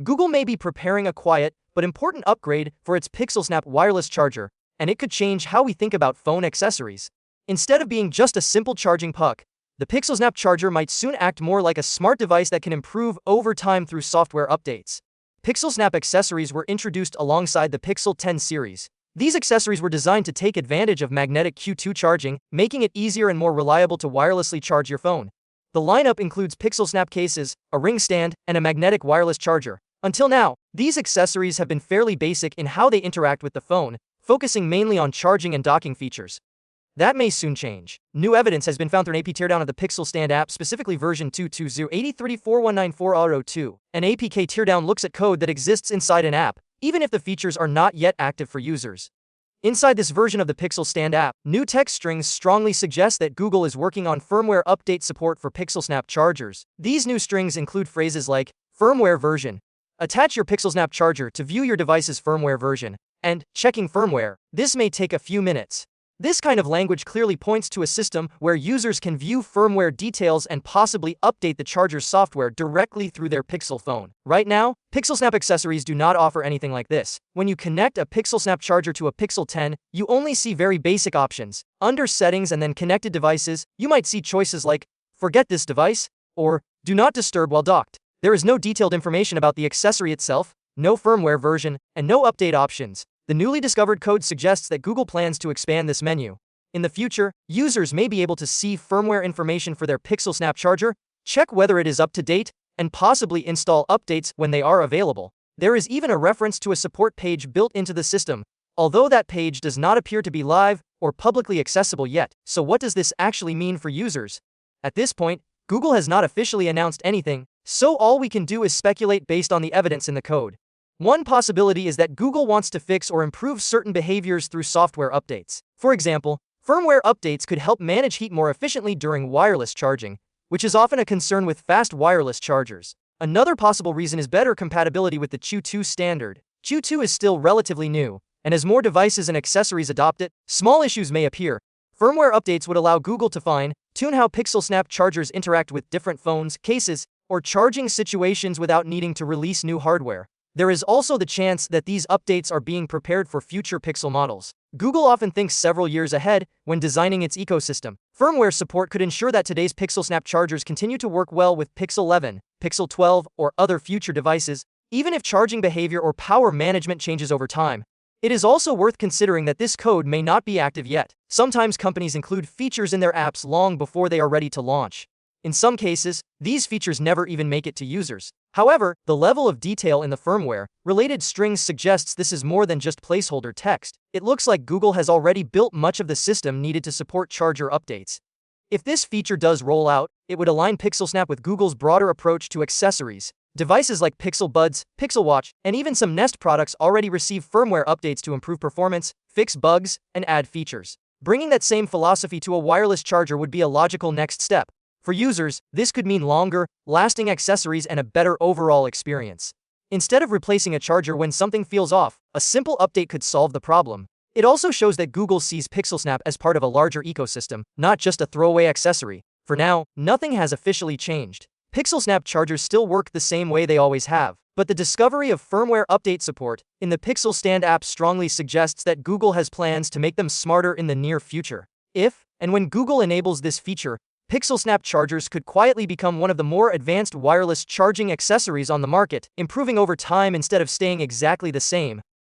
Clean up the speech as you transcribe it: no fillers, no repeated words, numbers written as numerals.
Google may be preparing a quiet but important upgrade for its Pixelsnap wireless charger, and it could change how we think about phone accessories. Instead of being just a simple charging puck, the Pixelsnap charger might soon act more like a smart device that can improve over time through software updates. Pixelsnap accessories were introduced alongside the Pixel 10 series. These accessories were designed to take advantage of magnetic Q2 charging, making it easier and more reliable to wirelessly charge your phone. The lineup includes Pixelsnap cases, a ring stand, and a magnetic wireless charger. Until now, these accessories have been fairly basic in how they interact with the phone, focusing mainly on charging and docking features. That may soon change. New evidence has been found through an AP teardown of the Pixel Stand app, specifically version 2.20.80.34.194.0.2. An APK teardown looks at code that exists inside an app, even if the features are not yet active for users. Inside this version of the Pixel Stand app, new text strings strongly suggest that Google is working on firmware update support for Pixelsnap chargers. These new strings include phrases like firmware version, attach your Pixelsnap charger to view your device's firmware version, and checking firmware. This may take a few minutes. This kind of language clearly points to a system where users can view firmware details and possibly update the charger's software directly through their Pixel phone. Right now, Pixelsnap accessories do not offer anything like this. When you connect a Pixelsnap charger to a Pixel 10, you only see very basic options. Under Settings and then Connected Devices, you might see choices like Forget this device or Do not disturb while docked. There is no detailed information about the accessory itself, no firmware version, and no update options. The newly discovered code suggests that Google plans to expand this menu. In the future, users may be able to see firmware information for their Pixelsnap charger, check whether it is up to date, and possibly install updates when they are available. There is even a reference to a support page built into the system, although that page does not appear to be live or publicly accessible yet. So what does this actually mean for users? At this point, Google has not officially announced anything, so all we can do is speculate based on the evidence in the code. One possibility is that Google wants to fix or improve certain behaviors through software updates. For example, firmware updates could help manage heat more efficiently during wireless charging, which is often a concern with fast wireless chargers. Another possible reason is better compatibility with the Q2 standard. Q2 is still relatively new, and as more devices and accessories adopt it, small issues may appear. Firmware updates would allow Google to fine-tune how Pixelsnap chargers interact with different phones, cases, or charging situations without needing to release new hardware. There is also the chance that these updates are being prepared for future Pixel models. Google often thinks several years ahead when designing its ecosystem. Firmware support could ensure that today's Pixelsnap chargers continue to work well with Pixel 11, Pixel 12, or other future devices, even if charging behavior or power management changes over time. It is also worth considering that this code may not be active yet. Sometimes companies include features in their apps long before they are ready to launch. In some cases, these features never even make it to users. However, the level of detail in the firmware-related strings suggests this is more than just placeholder text. It looks like Google has already built much of the system needed to support charger updates. If this feature does roll out, it would align Pixelsnap with Google's broader approach to accessories. Devices like Pixel Buds, Pixel Watch, and even some Nest products already receive firmware updates to improve performance, fix bugs, and add features. Bringing that same philosophy to a wireless charger would be a logical next step. For users, this could mean longer, lasting accessories and a better overall experience. Instead of replacing a charger when something feels off, a simple update could solve the problem. It also shows that Google sees Pixelsnap as part of a larger ecosystem, not just a throwaway accessory. For now, nothing has officially changed. Pixelsnap chargers still work the same way they always have, but the discovery of firmware update support in the Pixel Stand app strongly suggests that Google has plans to make them smarter in the near future. If and when Google enables this feature, Pixelsnap chargers could quietly become one of the more advanced wireless charging accessories on the market, improving over time instead of staying exactly the same.